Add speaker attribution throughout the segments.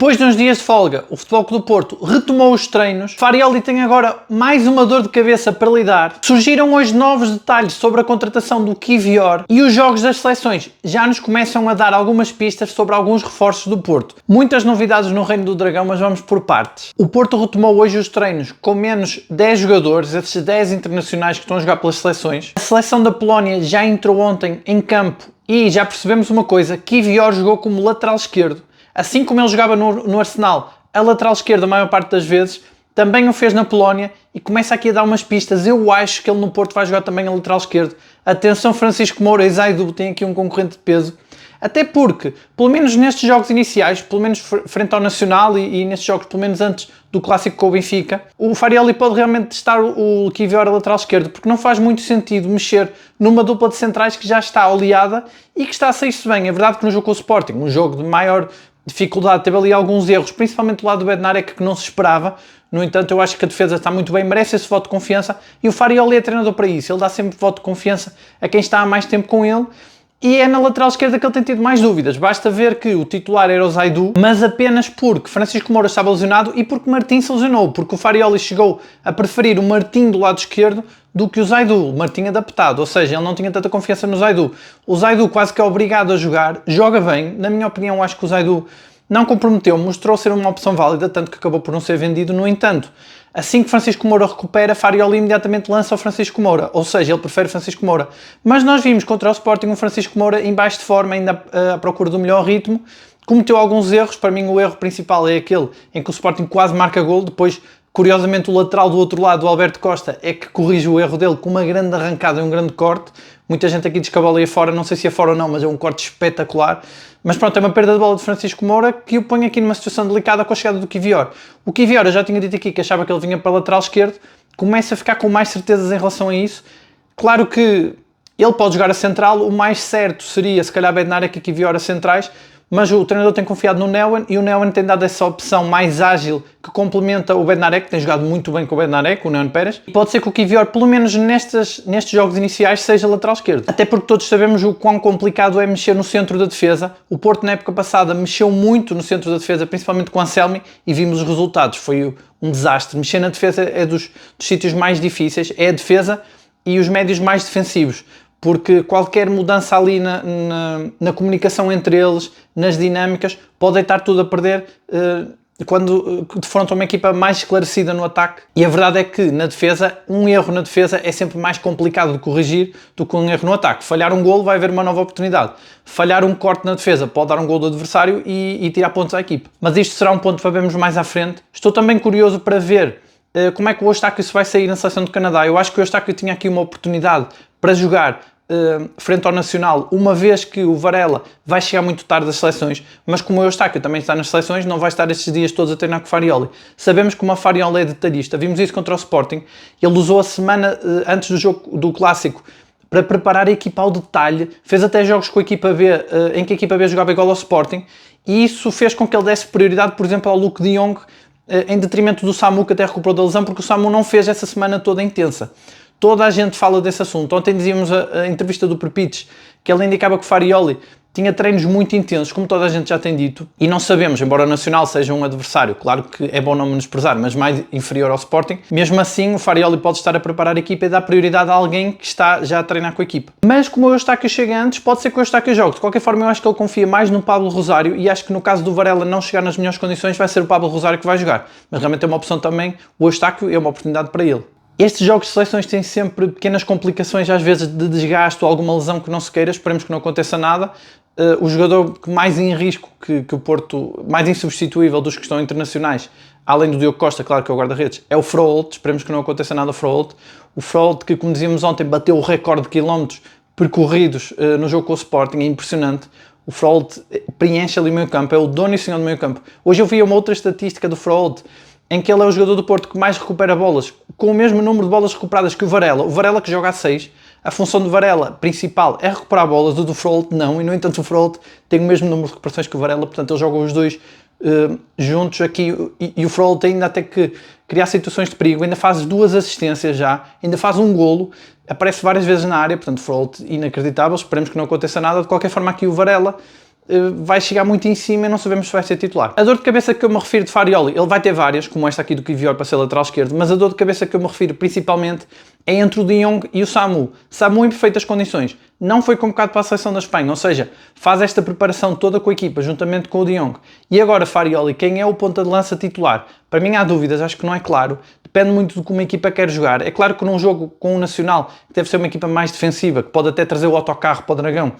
Speaker 1: Depois de uns dias de folga, o Futebol Clube do Porto retomou os treinos. Farioli tem agora mais uma dor de cabeça para lidar. Surgiram hoje novos detalhes sobre a contratação do Kiwior e os jogos das seleções já nos começam a dar algumas pistas sobre alguns reforços do Porto. Muitas novidades no Reino do Dragão, mas vamos por partes. O Porto retomou hoje os treinos com menos 10 jogadores, esses 10 internacionais que estão a jogar pelas seleções. A seleção da Polónia já entrou ontem em campo e já percebemos uma coisa: Kiwior jogou como lateral esquerdo. Assim como ele jogava no Arsenal a lateral esquerda a maior parte das vezes, também o fez na Polónia e começa aqui a dar umas pistas. Eu acho que ele no Porto vai jogar também a lateral esquerdo. Atenção, Francisco Moura e Zaidu tem aqui um concorrente de peso. Até porque, pelo menos nestes jogos iniciais, pelo menos frente ao Nacional e nestes jogos, pelo menos antes do clássico com o Benfica, o Farioli pode realmente testar o Kiwior a lateral esquerdo, porque não faz muito sentido mexer numa dupla de centrais que já está oleada e que está a sair-se bem. É verdade que no jogo com o Sporting, um jogo de maior dificuldade, teve ali alguns erros, principalmente do lado do Bednarek, que não se esperava. No entanto, eu acho que a defesa está muito bem, merece esse voto de confiança e o Farioli é treinador para isso. Ele dá sempre voto de confiança a quem está há mais tempo com ele. E é na lateral esquerda que ele tem tido mais dúvidas. Basta ver que o titular era o Zaidu, mas apenas porque Francisco Moura estava lesionado e porque Martim se lesionou, porque o Farioli chegou a preferir o Martim do lado esquerdo do que o Zaidu, o Martim adaptado, ou seja, ele não tinha tanta confiança no Zaidu. O Zaidu quase que é obrigado a jogar, joga bem, na minha opinião acho que o Zaidu não comprometeu, mostrou ser uma opção válida, tanto que acabou por não ser vendido. No entanto, assim que Francisco Moura recupera, Farioli imediatamente lança o Francisco Moura, ou seja, ele prefere Francisco Moura. Mas nós vimos contra o Sporting um Francisco Moura em baixo de forma, ainda à procura do melhor ritmo, cometeu alguns erros. Para mim o erro principal é aquele em que o Sporting quase marca gol, depois curiosamente o lateral do outro lado, o Alberto Costa, é que corrige o erro dele com uma grande arrancada e um grande corte. Muita gente aqui diz que a bola ia fora, não sei se é fora ou não, mas é um corte espetacular. Mas pronto, é uma perda de bola de Francisco Moura que o põe aqui numa situação delicada com a chegada do Kiwior. O Kiwior, eu já tinha dito aqui que achava que ele vinha para o lateral esquerdo, começa a ficar com mais certezas em relação a isso. Claro que ele pode jogar a central, o mais certo seria se calhar Bednarek e Kiwior a centrais, mas o treinador tem confiado no Neuen e o Neuen tem dado essa opção mais ágil que complementa o Bednarek, que tem jogado muito bem com o Bednarek, o Neuen Pérez. Pode ser que o Kiwior, pelo menos nestes jogos iniciais, seja lateral esquerdo. Até porque todos sabemos o quão complicado é mexer no centro da defesa. O Porto, na época passada, mexeu muito no centro da defesa, principalmente com o Anselmi, e vimos os resultados. Foi um desastre. Mexer na defesa é dos sítios mais difíceis, é a defesa e os médios mais defensivos. Porque qualquer mudança ali na comunicação entre eles, nas dinâmicas, pode deitar tudo a perder quando defrontam uma equipa mais esclarecida no ataque. E a verdade é que na defesa, um erro na defesa é sempre mais complicado de corrigir do que um erro no ataque. Falhar um golo vai haver uma nova oportunidade. Falhar um corte na defesa pode dar um golo do adversário e tirar pontos à equipe. Mas isto será um ponto para vermos mais à frente. Estou também curioso para ver como é que o Eustáquio se vai sair na seleção do Canadá. Eu acho que o Eustáquio tinha aqui uma oportunidade para jogar frente ao Nacional, uma vez que o Varela vai chegar muito tarde das seleções, mas como o Eustáquio também está nas seleções, não vai estar estes dias todos a treinar com o Farioli. Sabemos que o Farioli é detalhista, vimos isso contra o Sporting, ele usou a semana antes do jogo do Clássico para preparar a equipa ao detalhe, fez até jogos com a equipa B, em que a equipa B jogava igual ao Sporting, e isso fez com que ele desse prioridade, por exemplo, ao Luke de Jong, em detrimento do Samu, que até recuperou da lesão, porque o Samu não fez essa semana toda intensa. Toda a gente fala desse assunto. Ontem dizíamos a entrevista do Perpites que ele indicava que o Farioli tinha treinos muito intensos, como toda a gente já tem dito, e não sabemos, embora o Nacional seja um adversário, claro que é bom não menosprezar, mas mais inferior ao Sporting, mesmo assim o Farioli pode estar a preparar a equipa e dar prioridade a alguém que está já a treinar com a equipa. Mas como o Eustáquio chega antes, pode ser que o Eustáquio jogue. De qualquer forma, eu acho que ele confia mais no Pablo Rosário e acho que no caso do Varela não chegar nas melhores condições, vai ser o Pablo Rosário que vai jogar. Mas realmente é uma opção também, o Eustáquio é uma oportunidade para ele. Estes jogos de seleções têm sempre pequenas complicações, às vezes de desgaste ou alguma lesão que não se queira, esperemos que não aconteça nada. O jogador mais em risco que o Porto, mais insubstituível dos que estão internacionais, além do Diogo Costa, claro que é o guarda-redes, é o Froholt, esperemos que não aconteça nada ao Froholt. O Froholt que, como dizíamos ontem, bateu o recorde de quilómetros percorridos no jogo com o Sporting, é impressionante. O Froholt preenche ali o meio campo, é o dono e senhor do meio campo. Hoje eu vi uma outra estatística do Froholt, em que ele é o jogador do Porto que mais recupera bolas, com o mesmo número de bolas recuperadas que o Varela. O Varela que joga a 6, a função do Varela principal é recuperar bolas, o do Froholt não, e no entanto o Froholt tem o mesmo número de recuperações que o Varela, portanto eles jogam os dois juntos aqui, e o Froholt ainda até que criar situações de perigo, ainda faz 2 assistências já, ainda faz um golo, aparece várias vezes na área, portanto Froholt inacreditável, esperemos que não aconteça nada. De qualquer forma aqui o Varela vai chegar muito em cima e não sabemos se vai ser titular. A dor de cabeça que eu me refiro de Farioli, ele vai ter várias, como esta aqui do Kiwior para ser lateral esquerdo, mas a dor de cabeça que eu me refiro principalmente é entre o De Jong e o Samu. Samu em perfeitas condições, não foi convocado para a seleção da Espanha, ou seja, faz esta preparação toda com a equipa, juntamente com o De Jong. E agora Farioli, quem é o ponta de lança titular? Para mim há dúvidas, acho que não é claro, depende muito de como a equipa quer jogar. É claro que num jogo com o Nacional, que deve ser uma equipa mais defensiva, que pode até trazer o autocarro para o Dragão,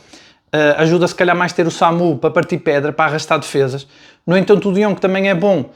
Speaker 1: ajuda se calhar mais ter o Samu para partir pedra, para arrastar defesas. No entanto, o De Jong também é bom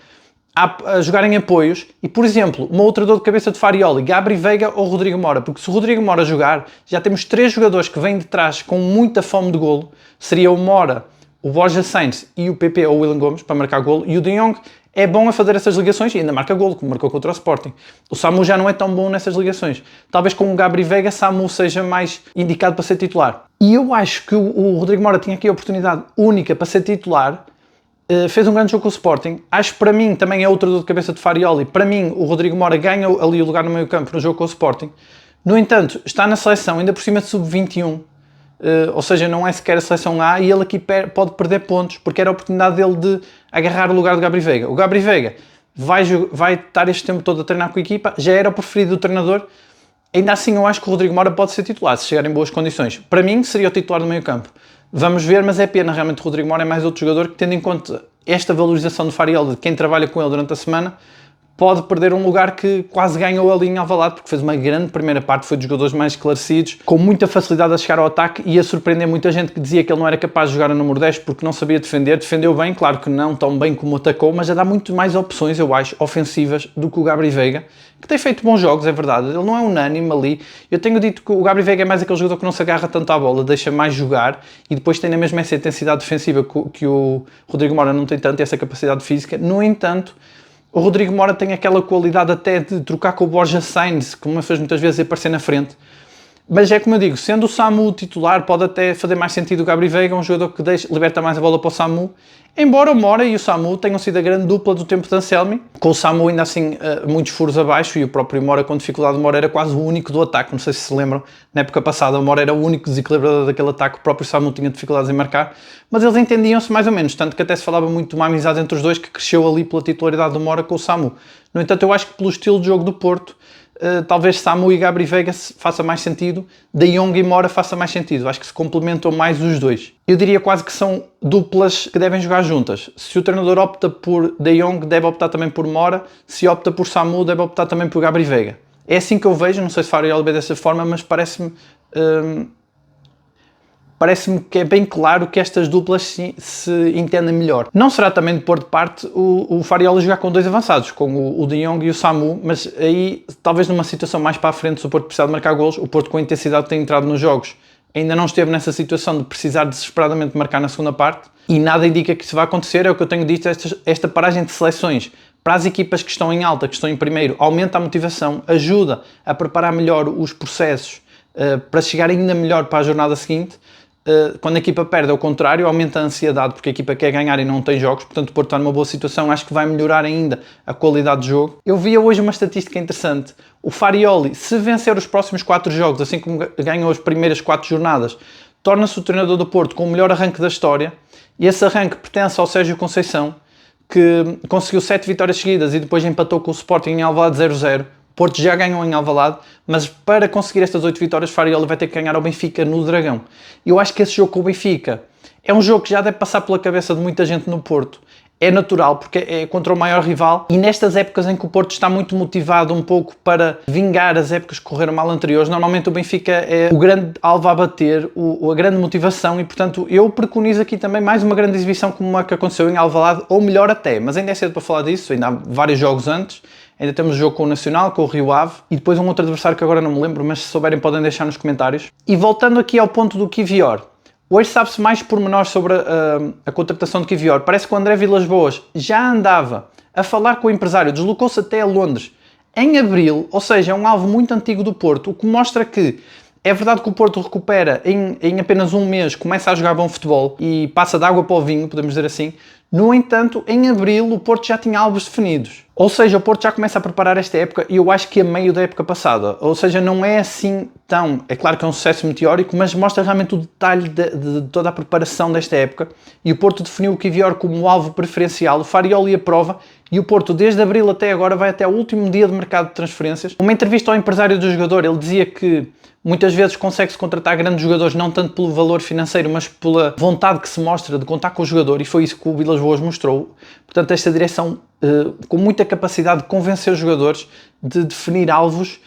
Speaker 1: a jogar em apoios. E, por exemplo, uma outra dor de cabeça de Farioli, Gabri Veiga ou Rodrigo Mora, porque se o Rodrigo Mora jogar, já temos 3 jogadores que vêm de trás com muita fome de golo. Seria o Mora, o Borja Sainz e o PP ou o Willian Gomes para marcar golo. E o De Jong é bom a fazer essas ligações e ainda marca golo, como marcou contra o Sporting. O Samu já não é tão bom nessas ligações. Talvez com o Gabri Veiga, Samu seja mais indicado para ser titular. E eu acho que o Rodrigo Mora tinha aqui a oportunidade única para ser titular. Fez um grande jogo com o Sporting. Acho que para mim também é outra dor de cabeça de Farioli. Para mim, o Rodrigo Mora ganha ali o lugar no meio campo no jogo com o Sporting. No entanto, está na seleção, ainda por cima de sub-21. Ou seja, não é sequer a seleção A e ele aqui pode perder pontos, porque era a oportunidade dele de agarrar o lugar do Gabri Veiga. O Gabri Veiga vai estar este tempo todo a treinar com a equipa, já era o preferido do treinador. Ainda assim, eu acho que o Rodrigo Mora pode ser titular, se chegar em boas condições. Para mim, seria o titular do meio campo. Vamos ver, mas é pena, realmente o Rodrigo Mora é mais outro jogador que, tendo em conta esta valorização do Farioli, de quem trabalha com ele durante a semana, pode perder um lugar que quase ganhou ali em Alvalade, porque fez uma grande primeira parte, foi dos jogadores mais esclarecidos, com muita facilidade a chegar ao ataque e a surpreender muita gente que dizia que ele não era capaz de jogar a número 10 porque não sabia defender. Defendeu bem, claro que não tão bem como atacou, mas já dá muito mais opções, eu acho, ofensivas do que o Gabri Veiga, que tem feito bons jogos, é verdade, ele não é unânime ali. Eu tenho dito que o Gabri Veiga é mais aquele jogador que não se agarra tanto à bola, deixa mais jogar e depois tem na mesma essa intensidade defensiva que o Rodrigo Mora não tem tanto, essa capacidade física. No entanto, o Rodrigo Mora tem aquela qualidade até de trocar com o Borja Sainz, como fez muitas vezes, aparecer na frente. Mas é como eu digo, sendo o Samu titular, pode até fazer mais sentido o Gabri Veiga, um jogador que liberta mais a bola para o Samu. Embora o Mora e o Samu tenham sido a grande dupla do tempo de Anselmi, com o Samu ainda assim muitos furos abaixo e o próprio Mora com dificuldade. O Mora era quase o único do ataque, não sei se se lembram, na época passada o Mora era o único desequilibrador daquele ataque, o próprio Samu tinha dificuldades em marcar, mas eles entendiam-se mais ou menos, tanto que até se falava muito de uma amizade entre os dois que cresceu ali pela titularidade do Mora com o Samu. No entanto, eu acho que pelo estilo de jogo do Porto, talvez Samu e Gabri Veiga faça mais sentido, De Jong e Mora faça mais sentido, acho que se complementam mais os dois. Eu diria quase que são duplas que devem jogar juntas. Se o treinador opta por De Jong, deve optar também por Mora, se opta por Samu, deve optar também por Gabri Veiga. É assim que eu vejo, não sei se Farioli vê dessa forma, mas parece-me que é bem claro que estas duplas se entendem melhor. Não será também de pôr de parte o Farioli jogar com 2 avançados, com o De Jong e o Samu, mas aí talvez numa situação mais para a frente, se o Porto precisar de marcar golos, o Porto com a intensidade que tem entrado nos jogos ainda não esteve nessa situação de precisar desesperadamente marcar na segunda parte e nada indica que isso vai acontecer. É o que eu tenho dito, esta paragem de seleções para as equipas que estão em alta, que estão em primeiro, aumenta a motivação, ajuda a preparar melhor os processos para chegar ainda melhor para a jornada seguinte. Quando a equipa perde, ao contrário, aumenta a ansiedade porque a equipa quer ganhar e não tem jogos, portanto o Porto está numa boa situação, acho que vai melhorar ainda a qualidade de jogo. Eu via hoje uma estatística interessante, o Farioli, se vencer os próximos 4 jogos, assim como ganhou as primeiras 4 jornadas, torna-se o treinador do Porto com o melhor arranque da história, e esse arranque pertence ao Sérgio Conceição, que conseguiu 7 vitórias seguidas e depois empatou com o Sporting em Alvalade 0-0. Porto já ganhou em Alvalade, mas para conseguir estas 8 vitórias, Farioli vai ter que ganhar ao Benfica no Dragão. Eu acho que esse jogo com o Benfica é um jogo que já deve passar pela cabeça de muita gente no Porto. É natural, porque é contra o maior rival. E nestas épocas em que o Porto está muito motivado um pouco para vingar as épocas que correram mal anteriores, normalmente o Benfica é o grande alvo a bater, a grande motivação, e portanto eu preconizo aqui também mais uma grande exibição como a que aconteceu em Alvalade, ou melhor até, mas ainda é cedo para falar disso, ainda há vários jogos antes. Ainda temos o jogo com o Nacional, com o Rio Ave, e depois um outro adversário que agora não me lembro, mas se souberem podem deixar nos comentários. E voltando aqui ao ponto do Kiwior, hoje sabe-se mais pormenores sobre a contratação de Kiwior. Parece que o André Vilas-Boas já andava a falar com o empresário, deslocou-se até a Londres em abril, ou seja, é um alvo muito antigo do Porto, o que mostra que é verdade que o Porto recupera em apenas um mês, começa a jogar bom futebol e passa de água para o vinho, podemos dizer assim. No entanto, em abril o Porto já tinha alvos definidos. Ou seja, o Porto já começa a preparar esta época e eu acho que a meio da época passada. Ou seja, não é assim tão... É claro que é um sucesso meteórico, mas mostra realmente o detalhe de toda a preparação desta época. E o Porto definiu o Kiwior como alvo preferencial, o Farioli aprova e o Porto, desde abril até agora, vai até o último dia de mercado de transferências. Uma entrevista ao empresário do jogador, ele dizia que muitas vezes consegue-se contratar grandes jogadores não tanto pelo valor financeiro, mas pela vontade que se mostra de contar com o jogador, e foi isso que o Vilas Boas mostrou. Portanto, esta direção com muita capacidade de convencer os jogadores, de definir alvos,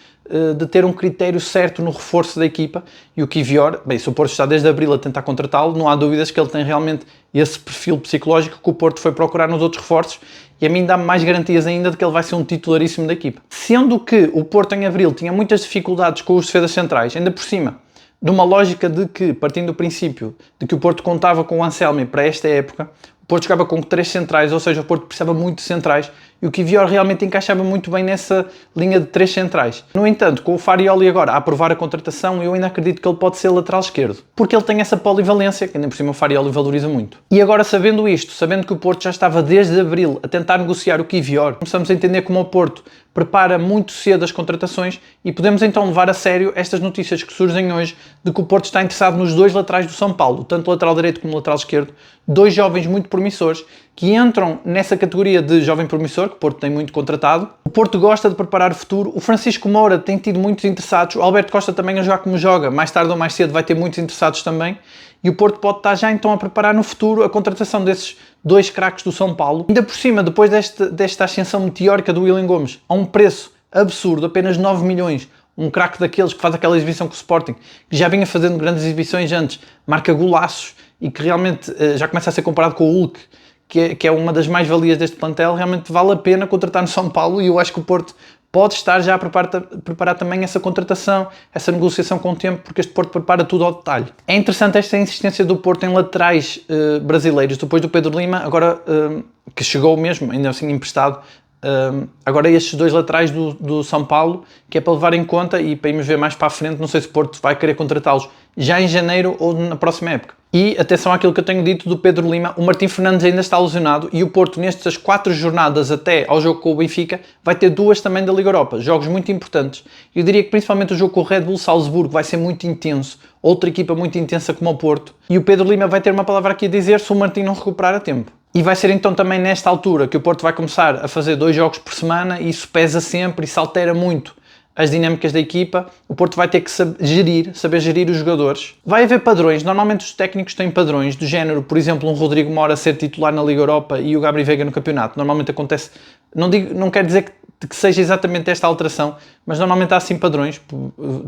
Speaker 1: de ter um critério certo no reforço da equipa. E o Kiwior, bem, se o Porto está desde abril a tentar contratá-lo, não há dúvidas que ele tem realmente esse perfil psicológico que o Porto foi procurar nos outros reforços, e a mim dá-me mais garantias ainda de que ele vai ser um titularíssimo da equipa. Sendo que o Porto em abril tinha muitas dificuldades com os defesas centrais, ainda por cima, de uma lógica de que, partindo do princípio de que o Porto contava com o Anselmi para esta época, o Porto jogava com 3 centrais, ou seja, o Porto precisava muito de centrais, e o Kiwior realmente encaixava muito bem nessa linha de 3 centrais. No entanto, com o Farioli agora a aprovar a contratação, eu ainda acredito que ele pode ser lateral esquerdo, porque ele tem essa polivalência, que ainda por cima o Farioli valoriza muito. E agora, sabendo isto, sabendo que o Porto já estava desde abril a tentar negociar o Kiwior, começamos a entender como o Porto prepara muito cedo as contratações, e podemos então levar a sério estas notícias que surgem hoje de que o Porto está interessado nos 2 laterais do São Paulo, tanto lateral direito como lateral esquerdo, 2 jovens muito promissores, que entram nessa categoria de jovem promissor, que o Porto tem muito contratado. O Porto gosta de preparar o futuro. O Francisco Moura tem tido muitos interessados. O Alberto Costa também a jogar como joga. Mais tarde ou mais cedo vai ter muitos interessados também. E o Porto pode estar já então a preparar no futuro a contratação desses 2 craques do São Paulo. Ainda por cima, depois desta ascensão meteórica do William Gomes, a um preço absurdo, apenas 9 milhões, um craque daqueles que faz aquela exibição com o Sporting, que já vinha fazendo grandes exibições antes, marca golaços e que realmente já começa a ser comparado com o Hulk, que é uma das mais-valias deste plantel. Realmente vale a pena contratar no São Paulo, e eu acho que o Porto pode estar já a preparar também essa contratação, essa negociação com o tempo, porque este Porto prepara tudo ao detalhe. É interessante esta insistência do Porto em laterais brasileiros, depois do Pedro Lima, agora que chegou mesmo, ainda assim emprestado, agora estes 2 laterais do São Paulo, que é para levar em conta e para irmos ver mais para a frente. Não sei se o Porto vai querer contratá-los já em janeiro ou na próxima época. E atenção àquilo que eu tenho dito do Pedro Lima, o Martim Fernandes ainda está lesionado, e o Porto nestas 4 jornadas até ao jogo com o Benfica vai ter 2 também da Liga Europa, jogos muito importantes. Eu diria que principalmente o jogo com o Red Bull Salzburgo vai ser muito intenso, outra equipa muito intensa como o Porto, e o Pedro Lima vai ter uma palavra aqui a dizer se o Martim não recuperar a tempo. E vai ser então também nesta altura que o Porto vai começar a fazer 2 jogos por semana, e isso pesa sempre, isso altera muito as dinâmicas da equipa. O Porto vai ter que saber gerir os jogadores. Vai haver padrões, normalmente os técnicos têm padrões do género, por exemplo, um Rodrigo Mora ser titular na Liga Europa e o Gabri Veiga no campeonato. Normalmente acontece, não quer dizer que seja exatamente esta alteração, mas normalmente há assim padrões.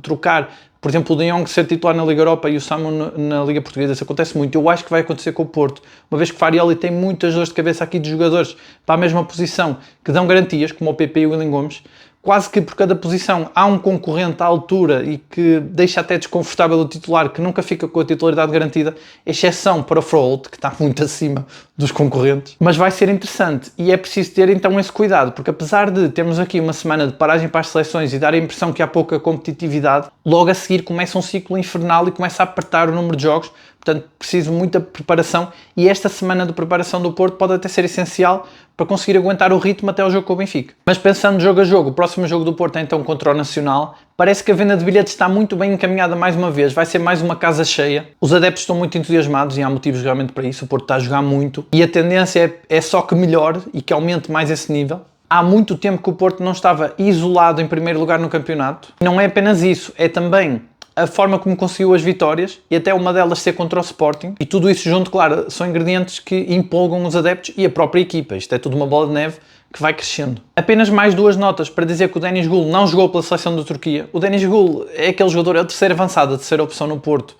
Speaker 1: Trocar, por exemplo, o De Jong ser titular na Liga Europa e o Samu na Liga Portuguesa, isso acontece muito. Eu acho que vai acontecer com o Porto, uma vez que Farioli tem muitas dores de cabeça aqui de jogadores para a mesma posição, que dão garantias, como o PP e o William Gomes. Quase que por cada posição há um concorrente à altura e que deixa até desconfortável o titular, que nunca fica com a titularidade garantida, exceção para o Froholt, que está muito acima dos concorrentes. Mas vai ser interessante, e é preciso ter então esse cuidado, porque apesar de termos aqui uma semana de paragem para as seleções e dar a impressão que há pouca competitividade, logo a seguir começa um ciclo infernal e começa a apertar o número de jogos. Portanto, preciso muita preparação, e esta semana de preparação do Porto pode até ser essencial para conseguir aguentar o ritmo até ao jogo com o Benfica. Mas pensando jogo a jogo, o próximo jogo do Porto é então contra o Nacional. Parece que a venda de bilhetes está muito bem encaminhada mais uma vez, vai ser mais uma casa cheia. Os adeptos estão muito entusiasmados e há motivos realmente para isso. O Porto está a jogar muito e a tendência é só que melhore e que aumente mais esse nível. Há muito tempo que o Porto não estava isolado em primeiro lugar no campeonato. Não é apenas isso, é também a forma como conseguiu as vitórias, e até uma delas ser contra o Sporting, e tudo isso junto, claro, são ingredientes que empolgam os adeptos e a própria equipa. Isto é tudo uma bola de neve que vai crescendo. Apenas mais 2 notas para dizer que o Deniz Gül não jogou pela seleção da Turquia. O Deniz Gül é aquele jogador, é o terceiro avançado, a terceira opção no Porto.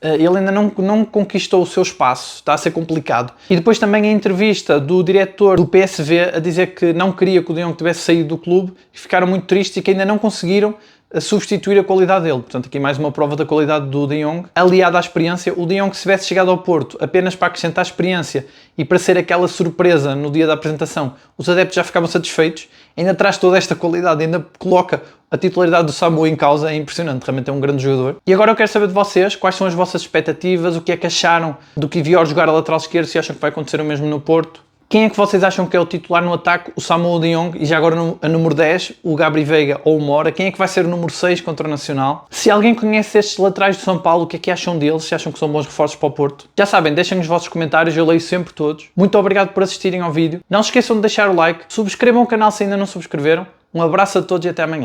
Speaker 1: Ele ainda não conquistou o seu espaço, está a ser complicado. E depois também a entrevista do diretor do PSV a dizer que não queria que o De Jong tivesse saído do clube, e ficaram muito tristes e que ainda não conseguiram substituir a qualidade dele. Portanto, aqui mais uma prova da qualidade do De Jong, aliada à experiência. O De Jong, se tivesse chegado ao Porto apenas para acrescentar experiência e para ser aquela surpresa no dia da apresentação, os adeptos já ficavam satisfeitos. Ainda traz toda esta qualidade, ainda coloca a titularidade do Samu em causa. É impressionante, realmente é um grande jogador. E agora eu quero saber de vocês, quais são as vossas expectativas, o que é que acharam do Kiwior jogar a lateral esquerdo, se acham que vai acontecer o mesmo no Porto. Quem é que vocês acham que é o titular no ataque? O Samuel de Jong e já agora a número 10, o Gabri Veiga ou o Mora. Quem é que vai ser o número 6 contra o Nacional? Se alguém conhece estes laterais do São Paulo, o que é que acham deles? Se acham que são bons reforços para o Porto? Já sabem, deixem os vossos comentários, eu leio sempre todos. Muito obrigado por assistirem ao vídeo. Não se esqueçam de deixar o like, subscrevam o canal se ainda não subscreveram. Um abraço a todos e até amanhã.